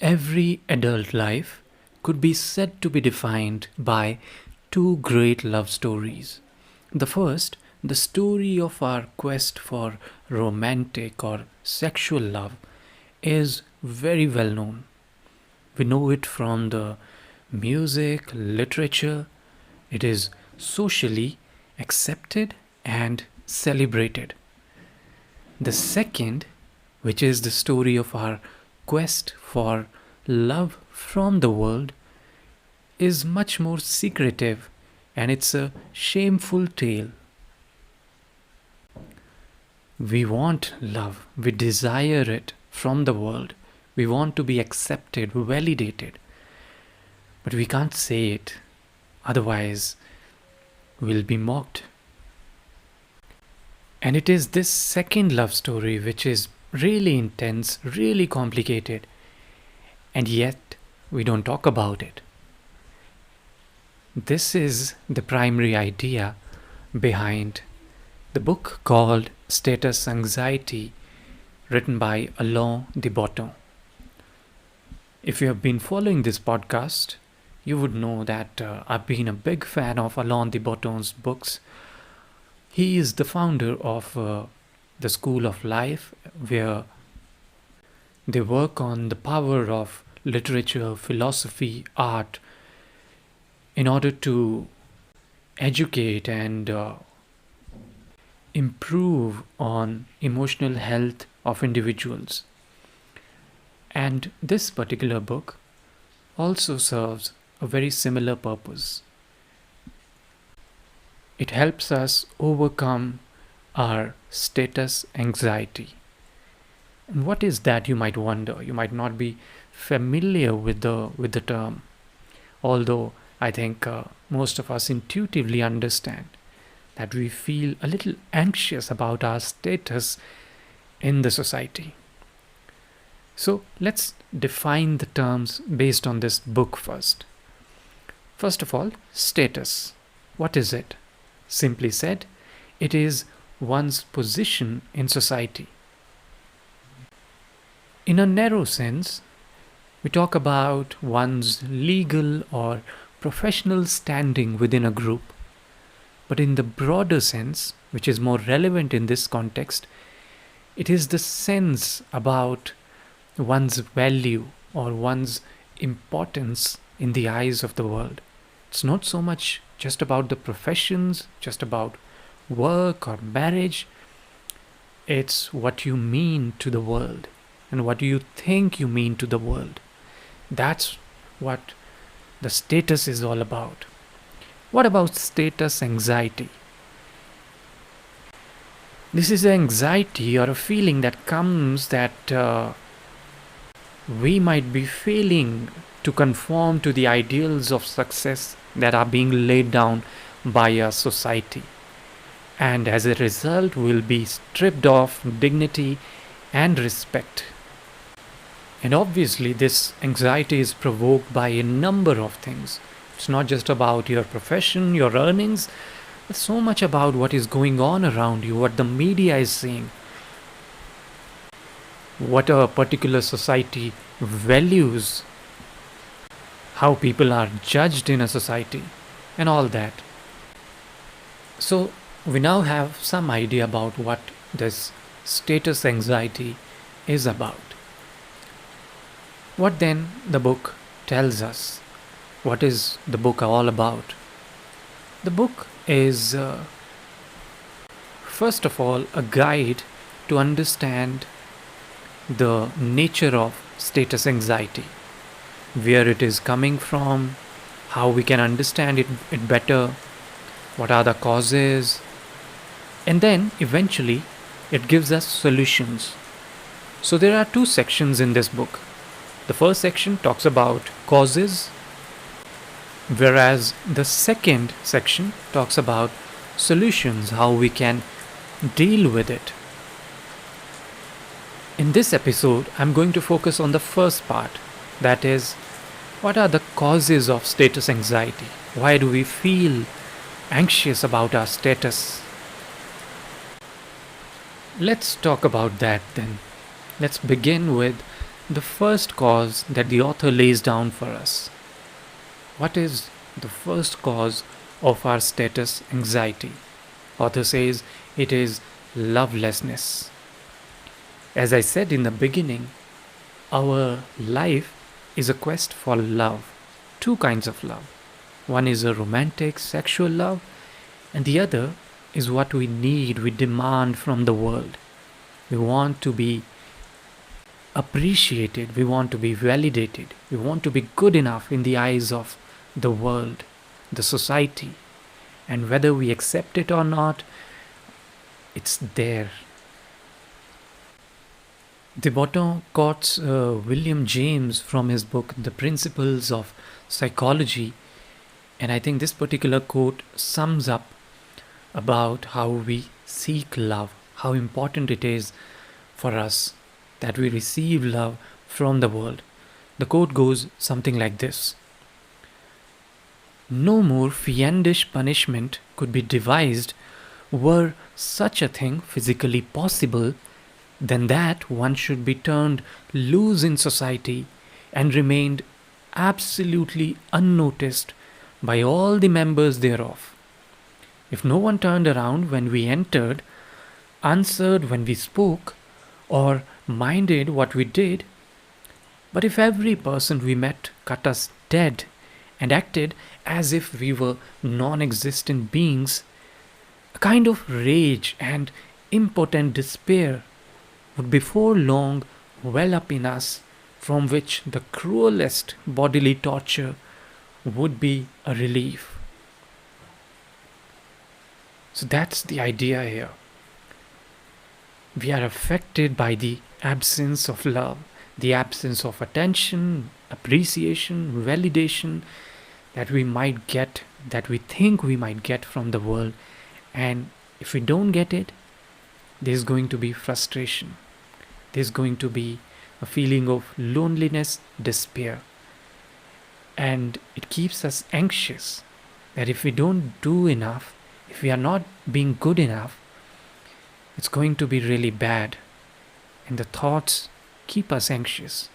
Every adult life could be said to be defined by two great love stories. The first, the story of our quest for romantic or sexual love, is very well known. We know it from the music, literature. It is socially accepted and celebrated. The second, which is the story of our quest for love from the world, is much more secretive and it's a shameful tale. We want love, we desire it from the world, we want to be accepted, validated, but we can't say it, otherwise, we'll be mocked. And it is this second love story which is really intense, really complicated, and yet we don't talk about it. This is the primary idea behind the book called Status Anxiety, written by Alain de Botton. If you have been following this podcast, you would know that I've been a big fan of Alain de Botton's books. He is the founder of the School of Life, where they work on the power of literature, philosophy, art, in order to educate and improve on emotional health of individuals. And this particular book also serves a very similar purpose. It helps us overcome our status anxiety. And what is that, you might wonder? You might not be familiar with the term, although I think most of us intuitively understand that we feel a little anxious about our status in the society. So let's define the terms based on this book first. First of all, status. What is it? Simply said, it is one's position in society. In a narrow sense, we talk about one's legal or professional standing within a group. But in the broader sense, which is more relevant in this context, it is the sense about one's value or one's importance in the eyes of the world. It's not so much just about the professions, just about work or marriage. It's what you mean to the world and what you think you mean to the world. That's what the status is all about. What about status anxiety? This is an anxiety or a feeling that comes that we might be failing to conform to the ideals of success that are being laid down by our society. And as a result, we'll be stripped of dignity and respect. And obviously, this anxiety is provoked by a number of things. It's not just about your profession, your earnings. It's so much about what is going on around you, what the media is saying, what a particular society values, how people are judged in a society, and all that. So we now have some idea about what this status anxiety is about. What then the book tells us? What is the book all about? The book is, first of all, a guide to understand the nature of status anxiety, where it is coming from, how we can understand it better, what are the causes, and then eventually it gives us solutions. So there are two sections in this book. The first section talks about causes, whereas the second section talks about solutions, how we can deal with it. In this episode, I'm going to focus on the first part, that is, what are the causes of status anxiety? Why do we feel anxious about our status? Let's talk about that then. Let's begin with the first cause that the author lays down for us. What is the first cause of our status anxiety? Author says it is lovelessness. As I said in the beginning, our life is a quest for love. Two kinds of love. One is a romantic, sexual love, and the other is what we need, we demand from the world. We want to be appreciated, we want to be validated, we want to be good enough in the eyes of the world, the society. And whether we accept it or not, it's there. De Botton quotes William James from his book The Principles of Psychology, and I think this particular quote sums up about how we seek love, how important it is for us that we receive love from the world. The quote goes something like this: "No more fiendish punishment could be devised were such a thing physically possible than that one should be turned loose in society and remained absolutely unnoticed by all the members thereof. If no one turned around when we entered, answered when we spoke, or minded what we did, but if every person we met cut us dead and acted as if we were non-existent beings, a kind of rage and impotent despair would before long well up in us, from which the cruelest bodily torture would be a relief." So that's the idea here. We are affected by the absence of love, the absence of attention, appreciation, validation that we might get, that we think we might get from the world. And if we don't get it, there's going to be frustration. There's going to be a feeling of loneliness, despair. And it keeps us anxious that if we don't do enough, if we are not being good enough, it's going to be really bad. And the thoughts keep us anxious.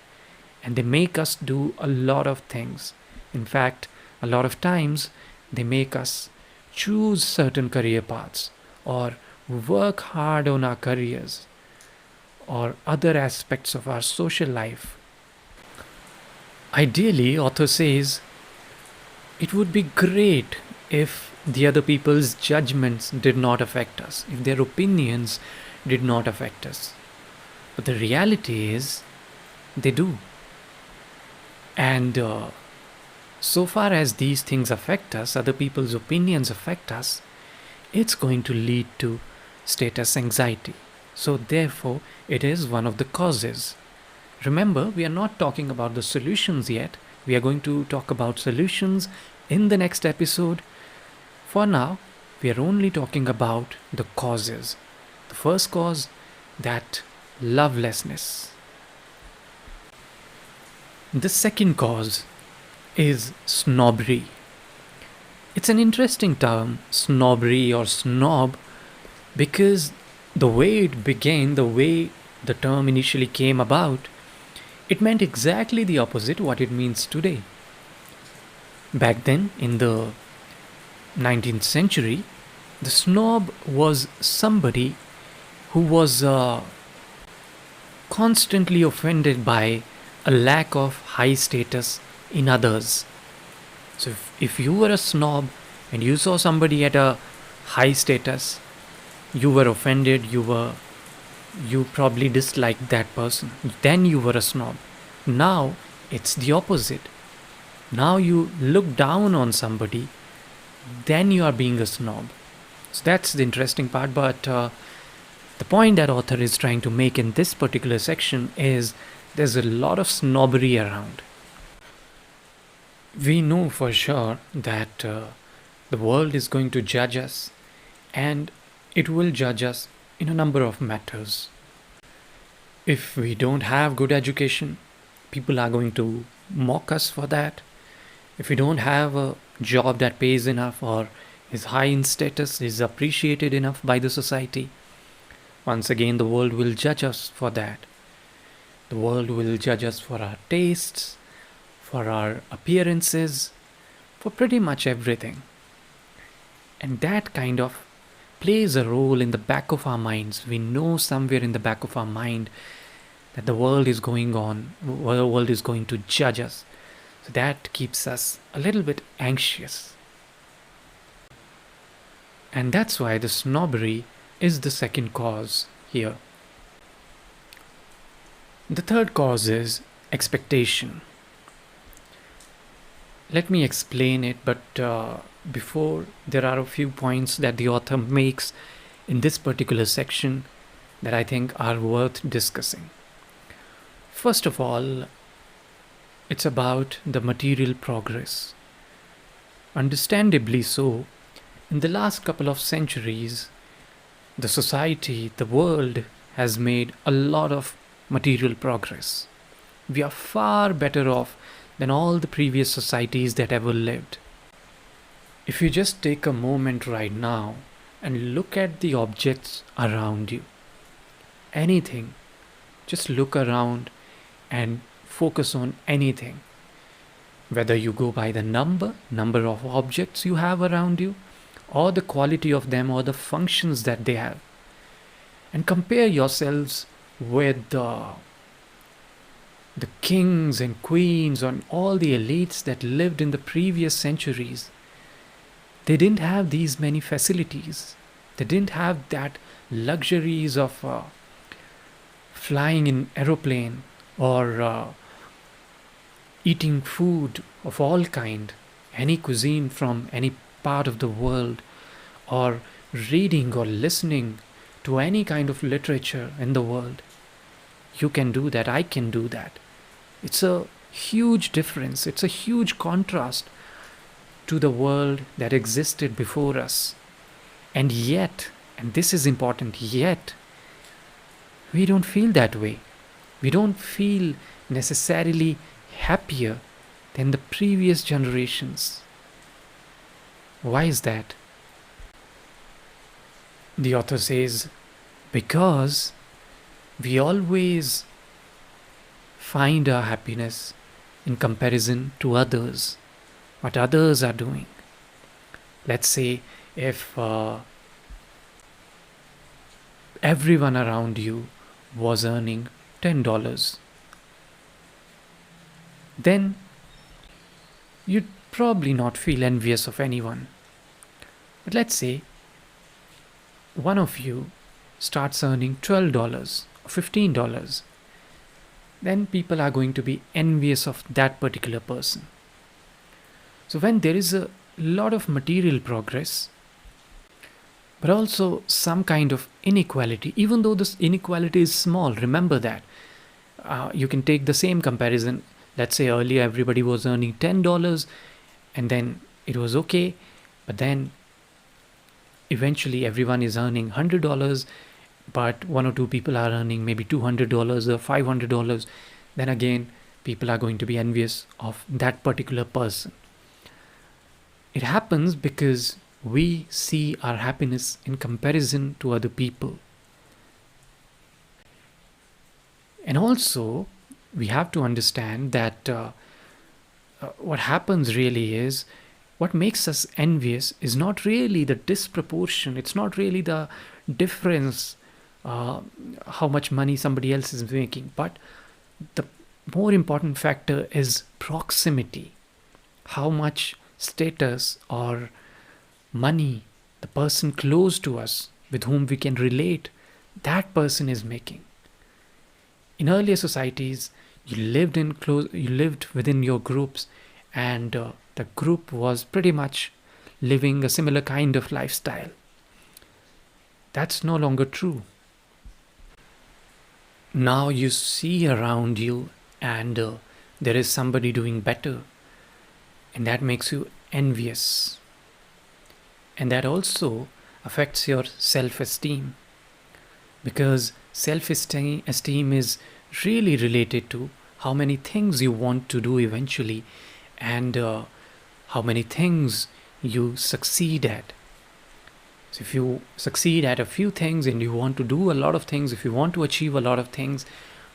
And they make us do a lot of things. In fact, a lot of times they make us choose certain career paths or work hard on our careers or other aspects of our social life. Ideally, author says, it would be great if the other people's judgments did not affect us, if their opinions did not affect us. But the reality is, they do. And so far as these things affect us, other people's opinions affect us, it's going to lead to status anxiety. So therefore, it is one of the causes. Remember, we are not talking about the solutions yet. We are going to talk about solutions in the next episode. For now, we are only talking about the causes. The first cause, that lovelessness. The second cause is snobbery. It's an interesting term, snobbery or snob, because the way it began, the way the term initially came about, it meant exactly the opposite what it means today. Back then, in the 19th century, the snob was somebody who was constantly offended by a lack of high status in others. So if you were a snob and you saw somebody at a high status, you were offended, you probably disliked that person. Then you were a snob. Now it's the opposite. Now you look down on somebody, then you are being a snob. So that's the interesting part. But the point that author is trying to make in this particular section is there's a lot of snobbery around. We know for sure that the world is going to judge us, and it will judge us in a number of matters. If we don't have good education, people are going to mock us for that. If we don't have a job that pays enough or is high in status, is appreciated enough by the society, once again the world will judge us for that. The world will judge us for our tastes, for our appearances, for pretty much everything. And that kind of plays a role in the back of our minds. We know somewhere in the back of our mind that the world is going on, the world is going to judge us. So that keeps us a little bit anxious. And that's why the snobbery is the second cause here. The third cause is expectation. Let me explain it, but before, there are a few points that the author makes in this particular section that I think are worth discussing. First of all, it's about the material progress. Understandably so, in the last couple of centuries, the society, the world has made a lot of material progress. We are far better off than all the previous societies that ever lived. If you just take a moment right now and look at the objects around you, anything, just look around and focus on anything. Whether you go by the number of objects you have around you, or the quality of them, or the functions that they have, and compare yourselves with the kings and queens and all the elites that lived in the previous centuries. They didn't have these many facilities. They didn't have that luxuries of flying in aeroplane or eating food of all kind, any cuisine from any part of the world, or reading or listening to any kind of literature in the world. You can do that, I can do that. It's a huge difference, it's a huge contrast to the world that existed before us. And yet, and this is important, yet, we don't feel that way. We don't feel necessarily happier than the previous generations. Why is that? The author says, because we always find our happiness in comparison to others, what others are doing. Let's say if everyone around you was earning $10, then you'd probably not feel envious of anyone. But let's say one of you starts earning $12 or $15, then people are going to be envious of that particular person. So when there is a lot of material progress, but also some kind of inequality, even though this inequality is small, remember that. You can take the same comparison. Let's say earlier everybody was earning $10 and then it was okay, but then eventually everyone is earning $100, but one or two people are earning maybe $200 or $500, then again people are going to be envious of that particular person. It happens because we see our happiness in comparison to other people. And also, we have to understand that what happens really is, what makes us envious is not really the disproportion, it's not really the difference, how much money somebody else is making, but the more important factor is proximity. How much status or money the person close to us with whom we can relate, that person is making. In earlier societies, you lived within your groups, and the group was pretty much living a similar kind of lifestyle. That's no longer true. Now you see around you and there is somebody doing better, and that makes you envious. And that also affects your self-esteem, because self-esteem is really related to how many things you want to do eventually, and how many things you succeed at. So if you succeed at a few things and you want to do a lot of things, if you want to achieve a lot of things,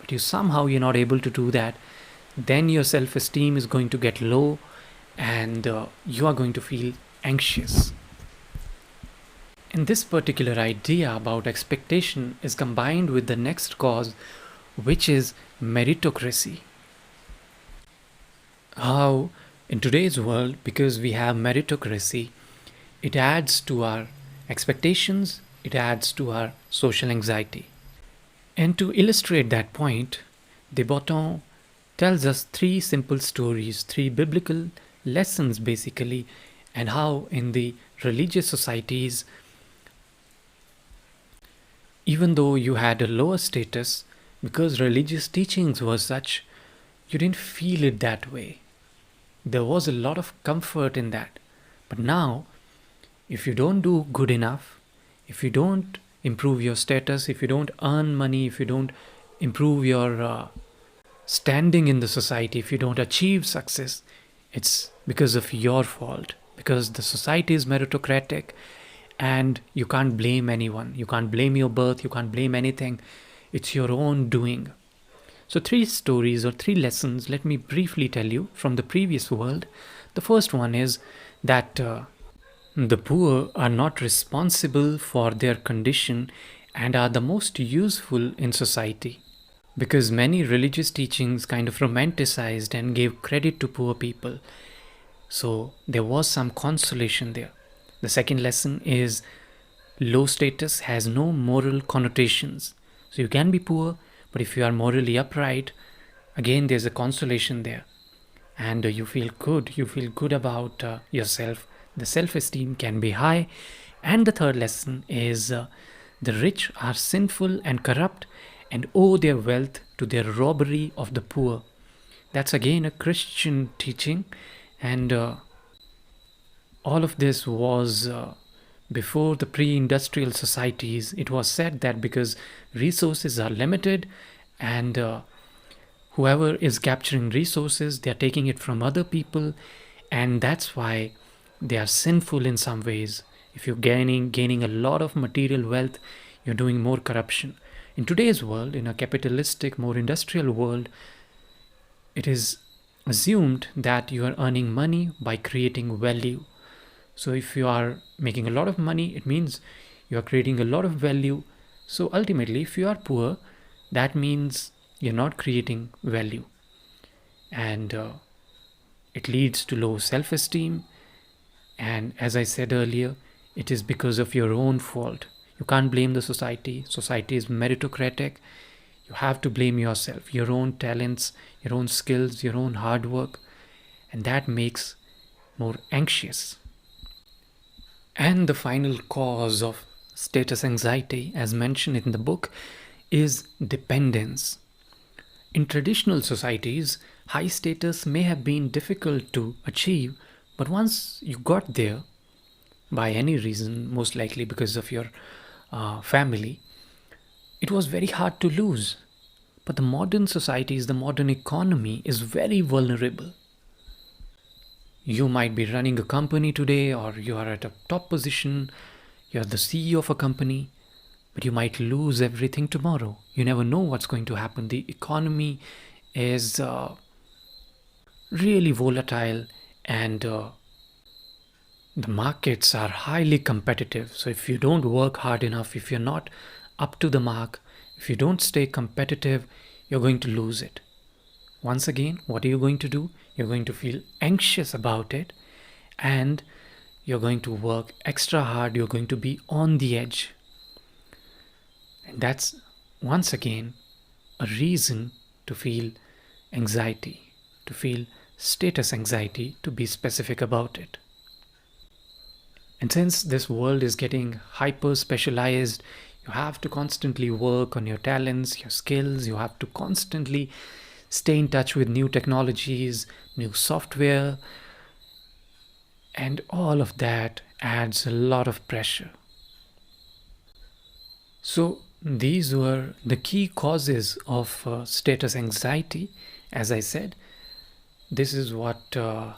but but you're not able to do that, then your self-esteem is going to get low, and you are going to feel anxious. And this particular idea about expectation is combined with the next cause, which is meritocracy. How in today's world, because we have meritocracy, it adds to our expectations, it adds to our social anxiety. And to illustrate that point, de Botton tells us three simple stories, three biblical lessons basically, and how in the religious societies, even though you had a lower status, because religious teachings were such, you didn't feel it that way. There was a lot of comfort in that. But now, if you don't do good enough, if you don't improve your status, if you don't earn money, if you don't improve your standing in the society, if you don't achieve success, it's because of your fault. Because the society is meritocratic and you can't blame anyone. You can't blame your birth, you can't blame anything. It's your own doing. So, three stories or three lessons, let me briefly tell you from the previous world. The first one is that the poor are not responsible for their condition and are the most useful in society. Because many religious teachings kind of romanticized and gave credit to poor people. So there was some consolation there. The second lesson is low status has no moral connotations. So you can be poor, but if you are morally upright, again there's a consolation there. And you feel good about yourself. The self-esteem can be high. And the third lesson is the rich are sinful and corrupt and owe their wealth to their robbery of the poor. That's again a Christian teaching, and all of this was before the pre-industrial societies. It was said that because resources are limited and whoever is capturing resources, they are taking it from other people, and that's why they are sinful in some ways. If you're gaining a lot of material wealth, you're doing more corruption. In today's world, in a capitalistic, more industrial world, it is assumed that you are earning money by creating value. So if you are making a lot of money, it means you are creating a lot of value. So ultimately, if you are poor, that means you're not creating value. And it leads to low self-esteem. And as I said earlier, it is because of your own fault. You can't blame the society. Society is meritocratic. You have to blame yourself, your own talents, your own skills, your own hard work. And that makes more anxious. And the final cause of status anxiety, as mentioned in the book, is dependence. In traditional societies, high status may have been difficult to achieve, but once you got there, by any reason, most likely because of your family, it was very hard to lose. But the modern societies, the modern economy is very vulnerable. You might be running a company today, or you are at a top position, you're the CEO of a company, but you might lose everything tomorrow. You never know what's going to happen. The economy is really volatile, and the markets are highly competitive. So if you don't work hard enough, if you're not up to the mark, if you don't stay competitive, you're going to lose it. Once again, what are you going to do? You're going to feel anxious about it, and you're going to work extra hard. You're going to be on the edge. And that's, once again, a reason to feel anxiety, to feel status anxiety, to be specific about it. And since this world is getting hyper specialized, you have to constantly work on your talents, your skills. You have to constantly stay in touch with new technologies, new software, and all of that adds a lot of pressure. So these were the key causes of status anxiety. As I said, this is what I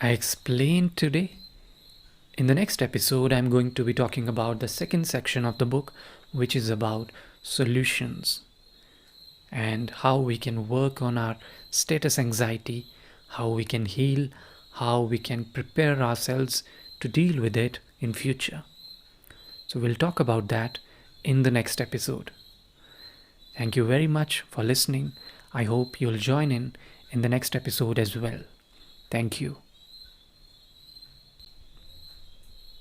explained today. In the next episode, I'm going to be talking about the second section of the book, which is about solutions. and how we can work on our status anxiety, how we can heal, how we can prepare ourselves to deal with it in future. So we'll talk about that in the next episode. Thank you very much for listening. I hope you'll join in the next episode as well. Thank you.